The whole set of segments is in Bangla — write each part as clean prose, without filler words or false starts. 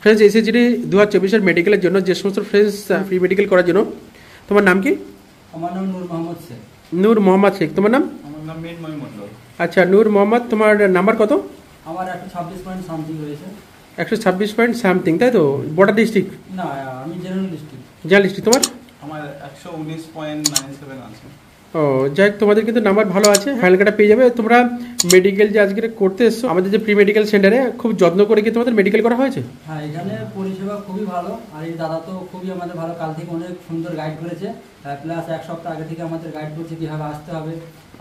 ফ্রেন্ডস এসএসজিডি 2024 মেডিকেলের জন্য যে সমস্ত ফ্রেন্ডস ফ্রি মেডিকেল করার জন্য, তোমার নাম কি? আমার নাম নূর মোহাম্মদ শেখ। নূর মোহাম্মদ শেখ। তোমার নাম? আমার নাম মৃন্ময় মণ্ডল। আচ্ছা নূর মোহাম্মদ, তোমার নাম্বার কত? আমার 126 পয়েন্ট সামথিং হয়েছে। 126 পয়েন্ট সামথিং, তাই তো? Border district? না, আমি জেনারেল ডিস্ট্রিক্ট। General district. তোমার? আমার 119.97 আছে। ও যাই, তোমাদের কিন্তু নাম্বার ভালো আছে, ফাইনাল কার্ডটা পেয়ে যাবে। তোমরা মেডিকেল যে আজকে করতে এসছো আমাদের যে প্রি মেডিকেল সেন্টারে, খুব যত্ন করে কি তোমাদের মেডিকেল করা হয়েছে? হ্যাঁ, এখানে পরিষেবা খুবই ভালো। আর এই দাদা তো খুবই আমাদের ভালো, কাল থেকে অনেক সুন্দর গাইড করেছে, প্লাস এক সপ্তাহ আগে থেকে আমাদের গাইড করছে কীভাবে আসতে হবে।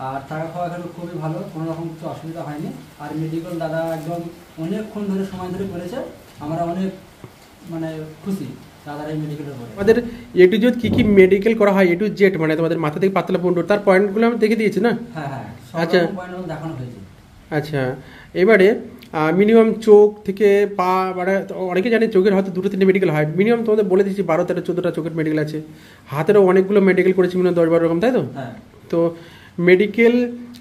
আর থাকা খাওয়া এখানে খুবই ভালো, কোনো রকম কিছু অসুবিধা হয়নি। আর মেডিকেল দাদা একদম অনেকক্ষণ ধরে সময় ধরে করেছে, আমরা অনেক মানে খুশি দাদার এই মেডিকেলের পরে। আমাদের এ to Z key key medical করা হয়, এ টু জেড মানে তোমাদের মাথা থেকে পাতলা পর্যন্ত, তার পয়েন্টগুলো আমি দেখে দিয়েছি না? হ্যাঁ হ্যাঁ, আচ্ছা পয়েন্ট দেখানো হয়েছে। আচ্ছা, এবারে মিনিমাম চোখ থেকে পা, মানে অনেকে জানে চোখের হয়তো 2-3 মেডিকেল হয়, মিনিমাম তোমাদের বলে দিচ্ছি 12-13-14টা চোখের মেডিকেল আছে। হাতেরও অনেকগুলো মেডিকেল করেছি, মিনিমাম 10-12 রকম, তাই তো? হ্যাঁ। তো মেডিকেল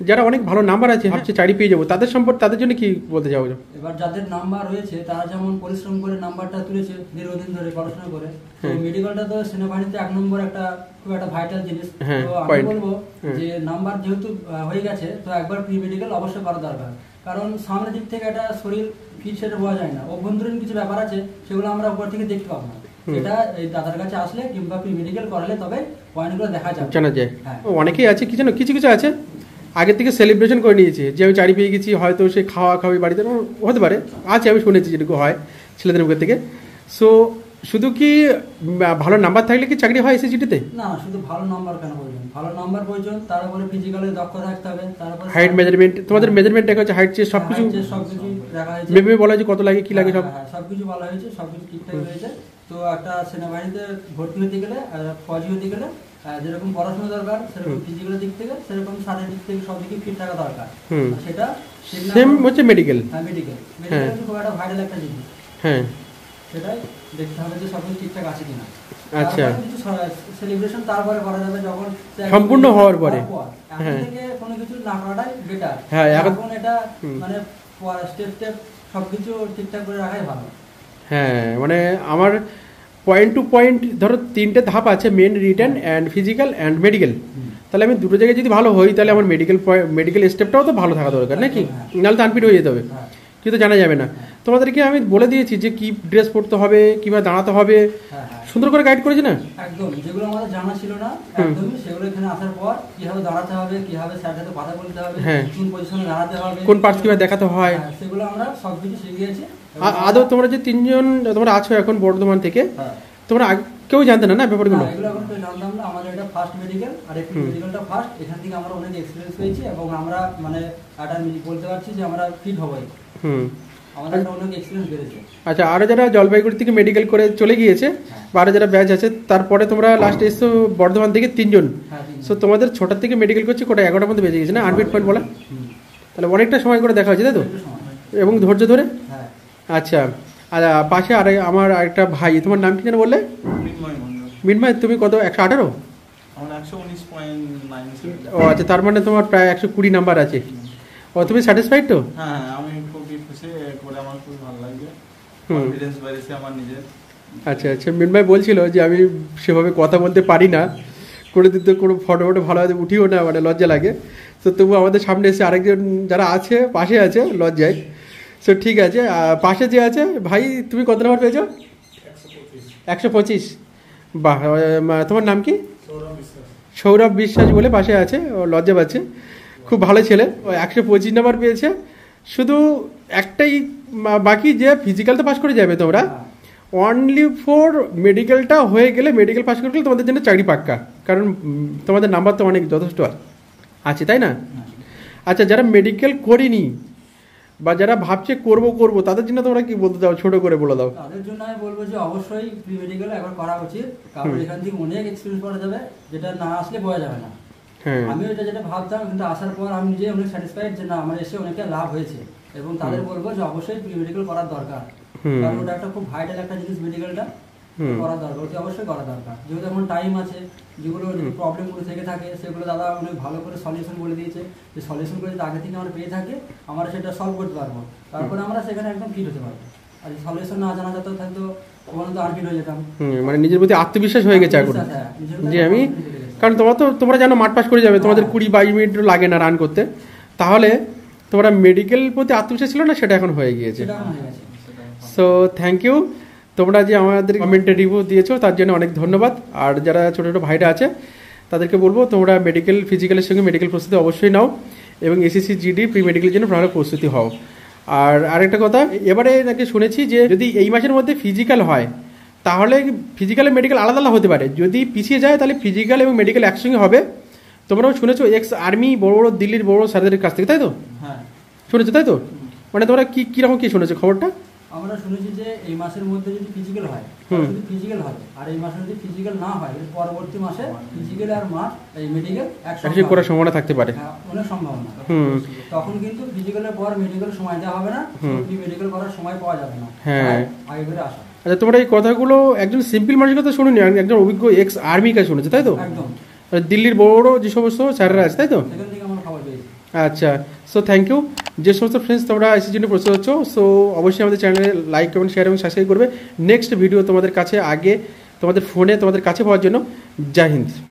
যারা অনেক ভালো নাম্বার আছে, ভাবছে চাকরি পেয়ে যাবো, তাদের সম্পর্কে তাদের জন্য কি বলতে চাও? এবার যাদের নাম্বার হয়েছে তারা যেমন পরিশ্রম করে নাম্বারটা তুলেছে দীর্ঘদিন ধরে পড়াশোনা করে, তো মেডিকেলটা তো সেনাবাহিনীতে 1 নম্বর একটা খুব একটা ভাইটাল জিনিস। তো আমি বলবো যে নাম্বার যেহেতু হয়ে গেছে, তো একবার প্রি মেডিকেল অবশ্যই করা দরকার। কারণ সামনের দিক থেকে একটা শরীর ফিট সেটা বোঝা যায় না, অভ্যন্তরীণ কিছু ব্যাপার আছে সেগুলো আমরা উপর থেকে দেখতে পাবো না, সেটা এই দাদার কাছে আসলে কিংবা প্রি মেডিকেল করালে তবে পয়েন্টগুলো দেখা যাবে, জানা যায়। অনেকেই আছে কি জানো, কিছু কিছু আছে আগে থেকে সেলিব্রেশন করে নিয়েছে যে আমি চাকরি পেয়ে গেছি, হয়তো সে খাওয়া খাওয়াই বাড়িতে হতে পারে, আছে আমি শুনেছি যেটুকু হয় ছেলেদের মুখের থেকে। সো শুধু কি ভালো নাম্বার থাকলে কি চাকরি হয় এসএসজিডিতে? না, শুধু ভালো নাম্বার কেন প্রয়োজন, ভালো নাম্বার প্রয়োজন, তারপরে ফিজিক্যালি দক্ষ থাকতে হবে, তারপরে হাইট মেজারমেন্ট, তোমাদের মেজারমেন্ট দেখা হচ্ছে, হাইট চেয়ে সবকিছু দেখা হয়েছে, মেপে বলা হয়েছে কত লাগে কি লাগে সব সবকিছু বলা হয়েছে, সবকিছু ঠিকঠাক হয়েছে। তো একটা সেনাবাহিনীতে ভর্তি হতে গেলে, ফৌজি হতে গেলে যেরকম পড়াশোনা দরকার, সেরকম ফিজিক্যাল দিক থেকে, সেরকম শারীরিক দিক থেকে সব দিকে ফিট থাকা দরকার। সেটা সেম হচ্ছে মেডিকেল। হ্যাঁ, মেডিকেল খুব একটা ভাইরাল একটা জিনিস। হ্যাঁ, সেটাই দেখতে হবে যে সবকিছু ঠিকঠাক আছে কিনা। আচ্ছা, কিছু সেলিব্রেশন তারপরে করা যাবে যখন সম্পূর্ণ হওয়ার পরে। হ্যাঁ, থেকে কোনো কিছু না করাটাই বেটার। হ্যাঁ, এখন এটা মানে স্টেপ স্টেপ সবকিছু ঠিকঠাক করে রাখাই ভালো। হ্যাঁ, মানে আমার পয়েন্ট টু পয়েন্ট ধরো 3টে ধাপ আছে, main, written and physical and medical. তাহলে আমি দুটো জায়গায় যদি ভালো হই, তাহলে আমার মেডিকেল স্টেপটাও তো ভালো থাকা দরকার নাকি, নাহলে তো আনফিট হয়ে যেতে হবে, কিন্তু জানা যাবে না। তোমাদেরকে আমি বলে দিয়েছি যে কি ড্রেস পরতে হবে, কিভাবে দাঁড়াতে হবে, সুন্দর করে গাইড করেছি না? একদম, যেগুলো আমাদের জানা ছিল না একদমই, সেগুলো এখানে আসার পর কিভাবে দাঁড়াতে হবে, কিভাবে স্যারের সাথে কথা বলতে হবে, কোন পজিশনে দাঁড়াতে হবে, কোন পার্টস কিভাবে দেখাতে হয়, সেগুলো আমরা সবকিছু শিখিয়েছি। আদৌ তোমরা যে 3জন তোমরা আছো এখন বর্ধমান থেকে, তোমরা কেউ জানতে না না ব্যাপারগুলো? এগুলো এখন কেউ জানতাম না, আমাদের এটা ফার্স্ট মেডিকেল, আর এই মেডিকেলটা ফার্স্ট, এখান থেকে আমরা অনেক এক্সপিরিয়েন্স পেয়েছি এবং আমরা মানে একটা বলতে পারছি যে আমরা ফিট হবই। আমাদের অনেক এক্সপিরিয়েন্স বেড়েছে। আচ্ছা, আরো যারা জলপাইগুড়ি থেকে মেডিকেল করে চলে গিয়েছে বা আরো যারা ব্যাচ আছে, তারপরে তোমরা লাস্টে এসছো বর্ধমান থেকে 3জন। সো তোমাদের 6টার থেকে মেডিকেল করছে, কোটা 11টার মধ্যে বেজে গেছে না আনফিট পয়েন্ট বলা? তাহলে অনেকটা সময় করে দেখা হয়েছে, তাই তো? এবং ধৈর্য ধরে। আচ্ছা, আর পাশে আমার আরেকটা ভাই, তোমার নাম কি যেন বললে? মিনময়। তুমি কত? 118? আমার 119.97। ও আচ্ছা, তার মানে তোমার প্রায় 120 নাম্বার আছে। ও, তুমি স্যাটিসফাইড তো? হ্যাঁ, আমি খুবই খুশি করে, আমার খুব ভালো লাগছে, কনফিডেন্স বেড়েছে আমার নিজের। আচ্ছা আচ্ছা, মিনময় বলছিল যে আমি সেভাবে কথা বলতে পারি না, করে দিতে কোনো ফটো ভালোভাবে উঠিও না, মানে লজ্জা লাগে। তো তবু আমাদের সামনে এসে আরেকজন যারা আছে পাশে আছে, লজ্জায়। সো ঠিক আছে, পাশে যে আছে ভাই, তুমি কত নাম্বার পেয়েছো? 125। বাহ, তোমার নাম কি? সৌরভ বিশ্বাস বলে পাশে আছে, ও লজ্জা পাচ্ছে, খুব ভালো ছেলে। ও 125 নাম্বার পেয়েছে। শুধু একটাই বাকি, যে ফিজিক্যাল তো পাস করে যাবে তোমরা, অনলি ফর মেডিকেলটা হয়ে গেলে, মেডিকেল পাস করে গেলে তোমাদের জন্য চাকরি পাক্কা, কারণ তোমাদের নাম্বার তো অনেক যথেষ্ট আছে, তাই না? আচ্ছা, যারা মেডিকেল করিনি বা যারা ভাবছে করবো, তাদের জন্য তোমরা কি বলতে চাও, ছোট করে বলে দাও। তাদের জন্য আমি বলবো যে অবশ্যই প্রি মেডিকেল একবার করা উচিত, কারণ এখান থেকে অনেক এক্সপিরিয়েন্স করা যাবে, যেটা না আসলে বোঝা যাবে না। আমি যেটা ভাবতাম, কিন্তু আসার পর আমি নিজে অনেক স্যাটিসফাইড যে না, আমার এসে অনেকটা লাভ হয়েছে, এবং তাদের বলবো যে অবশ্যই প্রি মেডিকেল করার দরকার, কারণ ওটা একটা খুব ভাইটাল একটা জিনিস, মেডিকেলটা করা দরকার, ওটা অবশ্যই করা দরকার। যেহেতু এখন টাইম আছে, যেগুলো প্রবলেমগুলো থেকে থাকে সেগুলো দাদা অনেক ভালো করে সলিউশন বলে দিয়েছে, যে সলিউশনগুলো যদি আগে থেকে আমরা পেয়ে থাকি, আমরা সেটা সলভ করতে পারবো, তারপরে আমরা সেখানে একদম ফিট হতে পারবো। আর সলিউশন না জানা যেত থাকতো ওখানে তো আর্কিট হয়ে যেতাম। মানে নিজের প্রতি আত্মবিশ্বাস হয়ে গেছে এখন যে আমি, কারণ তোমরা জানো মাঠ পাস করে যাবে, তোমাদের 20-22 মিনিট লাগে না রান করতে, তাহলে তোমরা মেডিকেল প্রতি আত্মবিশ্বাস ছিল না, সেটা এখন হয়ে গিয়েছে। সো থ্যাংক ইউ, তোমরা যে আমাদের কমেন্টে রিভিউ দিয়েছো তার জন্য অনেক ধন্যবাদ। আর যারা ছোটো ছোটো ভাইরা আছে তাদেরকে বলবো তোমরা মেডিকেল ফিজিক্যালের সঙ্গে মেডিকেল প্রস্তুতি অবশ্যই নাও এবং এসএসসি জিডি প্রি মেডিকেলের জন্য ভালো প্রস্তুতি হও। আর আরেকটা কথা, এবারে নাকি শুনেছি যে যদি এই মাসের মধ্যে ফিজিক্যাল হয় তাহলে ফিজিক্যাল এবং মেডিকেল আলাদা আলাদা হতে পারে, যদি পিছিয়ে যায় তাহলে ফিজিক্যাল এবং মেডিকেল একসঙ্গে হবে। তোমরাও শুনেছো এক্স আর্মি বড় বড় দিল্লির বড় স্যারদের কাছ থেকে, তাই তো? হ্যাঁ শুনেছো, তাই তো? মানে তোমরা কিরকম কি শুনেছো খবরটা? আমরা শুনেছি যে এই মাসের মধ্যে যদি ফিজিক্যাল হয় যদি ফিজিক্যাল হবে, আর এই মাসে যদি ফিজিক্যাল না হয় পরবর্তী মাসে ফিজিক্যাল আর মাঠ এই মেডিকেল একসাথে করার সম্ভাবনা থাকতে পারে, অনেক সম্ভাবনা। তখন কিন্তু ফিজিক্যালের পর মেডিকেল সময় দেওয়া হবে না, প্রি মেডিকেল করার সময় পাওয়া যাবে না। হ্যাঁ, আগে করে আসা। আচ্ছা, তোমরা এই কথাগুলো একজন সিম্পল মানুষের কথা শুনুনি, একজন অভিজ্ঞ এক্স আর্মি কাছে শুনেছে, তাই তো? একদম, দিল্লির বড় বড় যে সমস্ত স্যাররা আছে, তাই তো? সেখান থেকে আমরা খবর পেয়েছি। আচ্ছা, সো থ্যাংক ইউ। যে সমস্ত ফ্রেন্ডস তোমরা এসির জন্য প্রস্তুত হচ্ছ, সো অবশ্যই আমাদের চ্যানেলে লাইক কমেন্ট শেয়ার এবং সাবস্ক্রাইব করবে। নেক্সট ভিডিও তোমাদের কাছে আগে তোমাদের ফোনে তোমাদের কাছে পাওয়ার জন্য। জয় হিন্দ।